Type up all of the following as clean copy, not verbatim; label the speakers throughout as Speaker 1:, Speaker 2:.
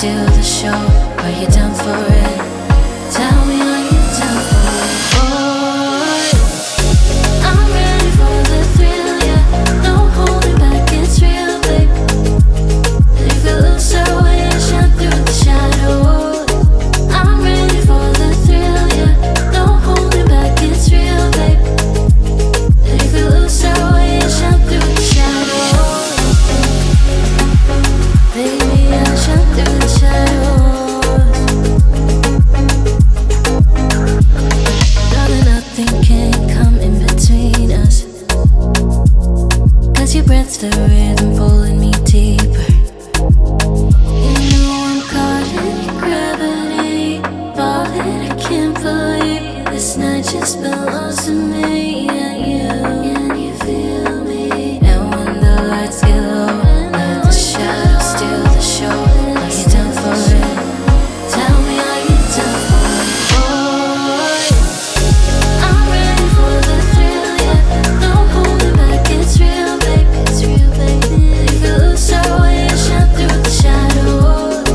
Speaker 1: steal the show. Are you down for it? Tell me, are you down for it? Boy, I'm ready for the thrill, yeah. No holding back, it's real, babe. If we lose our way and shine through the shadows, I'm ready for the thrill, yeah. No holding back, it's real, babe. If we lose our way and shine through the shadows, baby, I'll shine through the shadows. Darling, nothing can come in between us, 'cause your breath's the rhythm pulling me deeper. You know I'm caught in gravity, falling, I can't believe this night just belongs to me and you. Can you feel me? And when the lights get low, let the shadows steal the show. Are you down for it? Tell me, are you down for it? Boy, I'm ready for the thrill, yeah. No holding back, it's real, babe. It's real, baby. If we lose our way and shine through the shadows,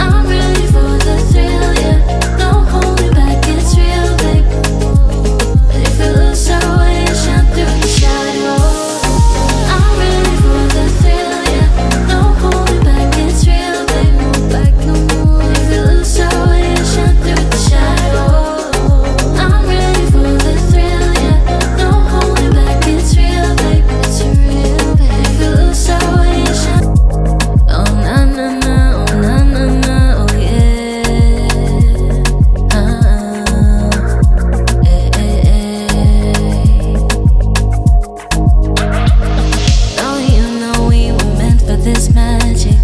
Speaker 1: I'm ready for the thrill, yeah. No holding back, it's real, babe. If we lose our way and shine through the shadows, I'm ready for the thrill, yeah. No holding back, it's real, babe. No back no more. If we lose our way and shine through the shadows, I'm ready for the thrill, yeah. No holding back, it's real, babe. It's real, babe. If we lose our way and shine. Oh na na na, oh na na na, oh yeah. Oh, you know we were meant for this magic,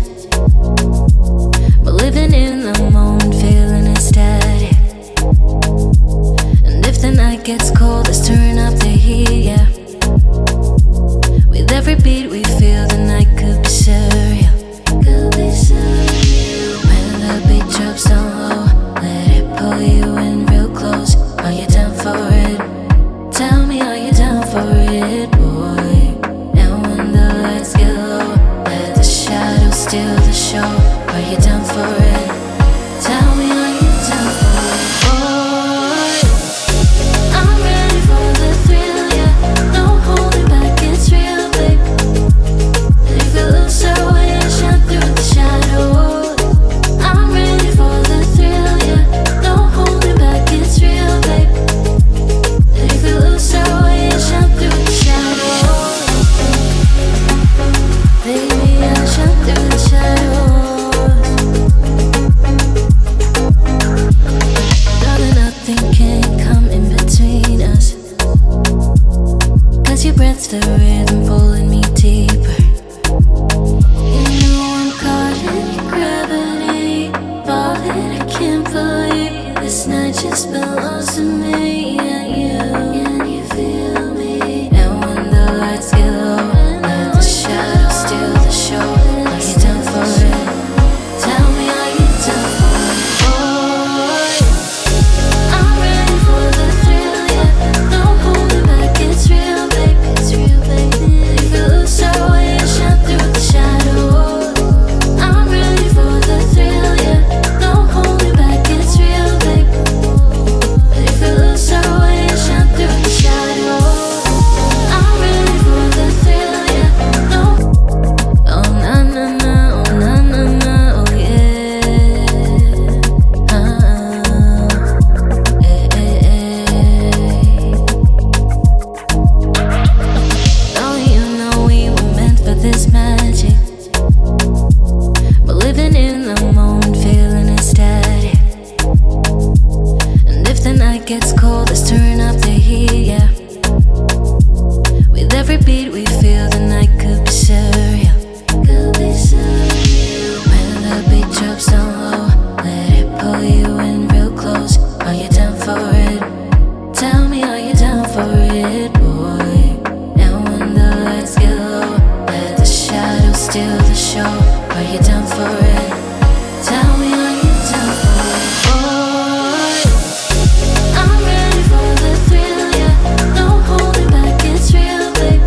Speaker 1: but living in the moment, feeling ecstatic. And if the night gets cold, let's turn up the heat, yeah. With every beat we feel, the night could be surreal. Could be surreal. When the beat drops down low, let it pull you in real close. Are you down for it? Tell me, are you down for it, boy? And when the lights get low, let the shadows steal the show. Are you down for it? Tell me, are you down for it? Boy, I'm ready for the thrill, yeah. No holding back, it's real, babe. If we lose our way and shine through the shadows, I'm ready for the thrill, yeah. No holding back, it's real, babe. If we lose our way and shine through the shadows, baby, I'll shine through the shadows. Darling, nothing can come in between us, 'cause your breath's the rhythm pulling me deeper. You know I'm caught in gravity, falling, I can't believe this night just belongs to me and you. Can you feel me? And when the lights get low, let the shadows steal the show. Are you down for it? Tell me, are you down for it? Boy, I'm ready for the thrill, yeah. No holding back, it's real, babe. It's real, baby. If we lose our way and shine through the shadows, I'm ready for the thrill, yeah. No holding back, it's real, babe. If we lose our way and shine through the shadows, I'm ready for the thrill, yeah. No. Oh na na na, oh na na na, oh yeah. Oh, you know we were meant for this magic, but living in the moment, feeling ecstatic. And if the night gets cold, let's turn up the heat, yeah. With every beat we feel, the night could be surreal. Could be surreal. When the beat drops down low, let it pull you in real close. Are you down for it? Tell me, are you down for it, boy? And when the lights get low, let the shadows steal the show. Are you down for it? Tell me, are you down for it? Boy, I'm ready for the thrill, yeah. No holding back, it's real, babe.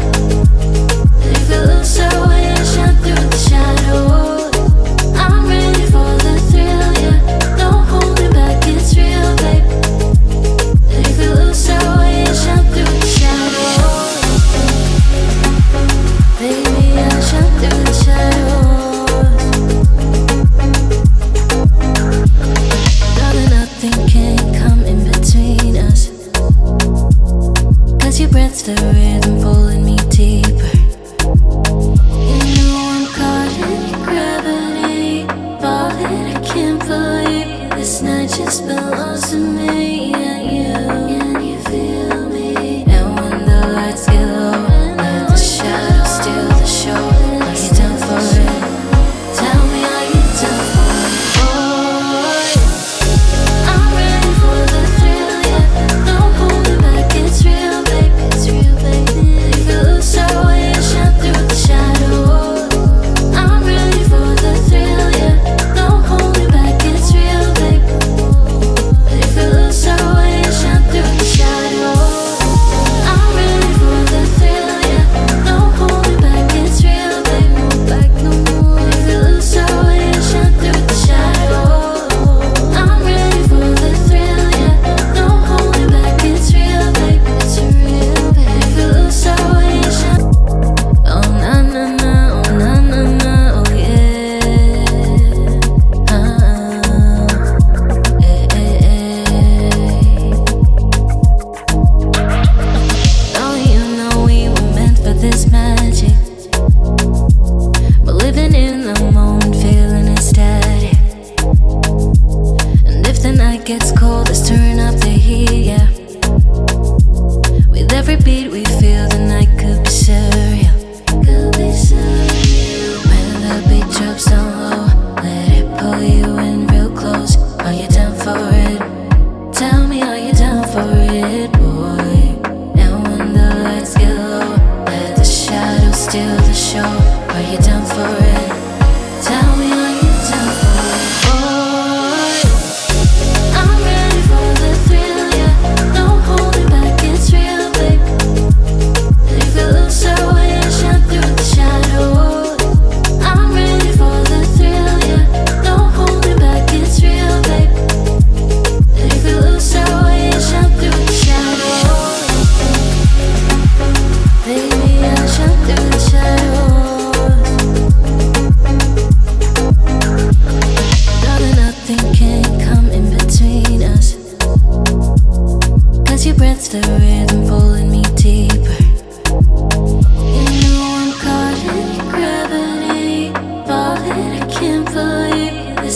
Speaker 1: If we lose our way and shine through the shadows, I'm ready for the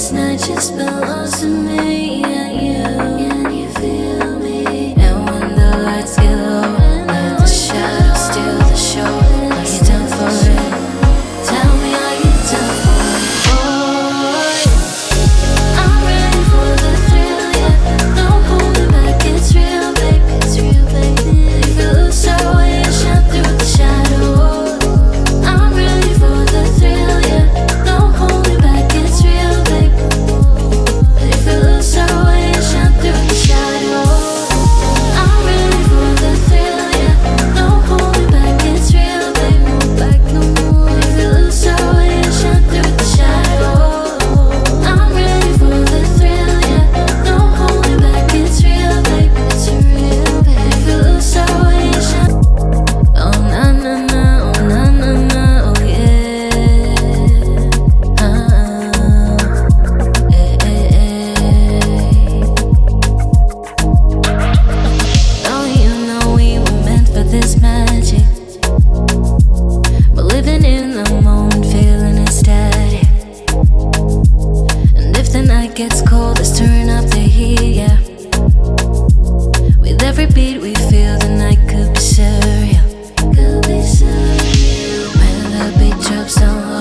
Speaker 1: This night just belongs to me and you. Can you feel me? And when the lights get low, let the shadows steal the show. Are you down for it? Tell me, are you down for it? Boy, I'm ready for the thrill, yeah. Don't hold me back, it's real, baby, it's real, baby. If you lose our way, shine through the shadows. I'm ready for the thrill, yeah. Don't hold me back, it's real, baby. If you lose our way, shine through the shadows. I'm ready for the thrill, yeah. Don't hold me back, it's real, baby. Move back no more. If you lose our way, shine through the shadows. I'm ready for the thrill, yeah. Don't hold me back, it's real, baby. It's real, baby. If you lose our way, shine. Oh na na na, oh na na na, oh yeah. Oh, you know we were meant for this magic. We're living in the moment, feeling ecstatic. And if the night gets cold, let's turn up the heat, yeah. With every beat we feel, the night could be surreal. Could be surreal. When the beat drops down low,